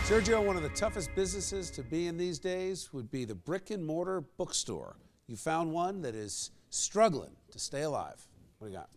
Sergio, one of the toughest businesses to be in these days would be the brick and mortar bookstore. You found one that is struggling to stay alive. What do you got?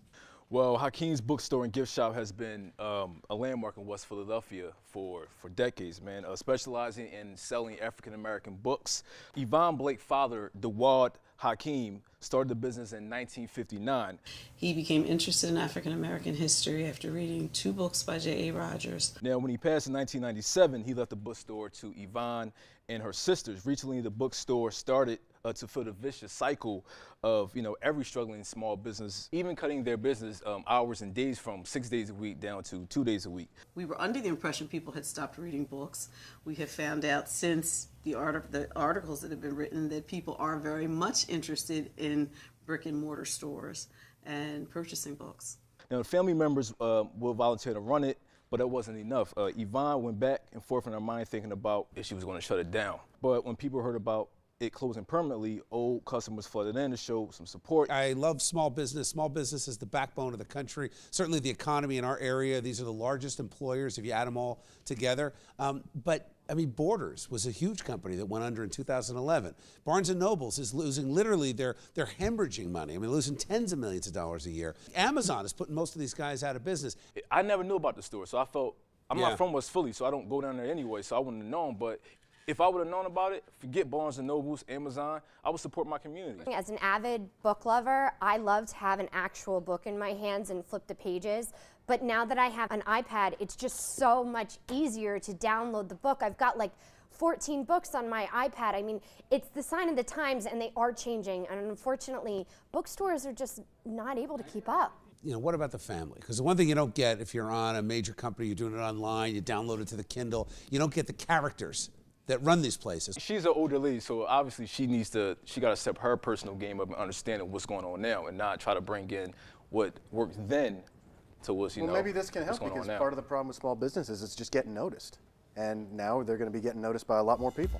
Well, Hakim's bookstore and gift shop has been a landmark in West Philadelphia for decades, man, specializing in selling African-American books. Yvonne Blake's father, DeWard Hakim, started the business in 1959. He became interested in African-American history after reading 2 books by J.A. Rogers. Now, when he passed in 1997, he left the bookstore to Yvonne and her sisters. Recently, the bookstore started to fill the vicious cycle of, every struggling small business, even cutting their business hours and days from 6 days a week down to 2 days a week. We were under the impression people had stopped reading books. We have found out since the articles that have been written that people are very much interested in brick and mortar stores and purchasing books. Now, the family members will volunteer to run it, but that wasn't enough. Yvonne went back and forth in her mind thinking about if she was going to shut it down. But when people heard about it closing permanently, old customers flooded in to show some support. I love small business. Small business is the backbone of the country, certainly the economy in our area. These are the largest employers if you add them all together. But Borders was a huge company that went under in 2011. Barnes & Nobles is losing literally, they're hemorrhaging money. Losing tens of millions of dollars a year. Amazon is putting most of these guys out of business. I never knew about the store, so I felt, I'm not from West Philly, so I don't go down there anyway, so I wouldn't have known, but if I would have known about it, forget Barnes & Nobles, Amazon, I would support my community. As an avid book lover, I love to have an actual book in my hands and flip the pages. But now that I have an iPad, it's just so much easier to download the book. I've got like 14 books on my iPad. It's the sign of the times, and they are changing. And unfortunately, bookstores are just not able to keep up. What about the family? Because the one thing you don't get if you're on a major company, you're doing it online, you download it to the Kindle, you don't get the characters that run these places. She's an older lady, so obviously she got to step her personal game up and understanding what's going on now and not try to bring in what worked then to what's, Well, maybe this can help because part of the problem with small businesses is just getting noticed. And now they're going to be getting noticed by a lot more people.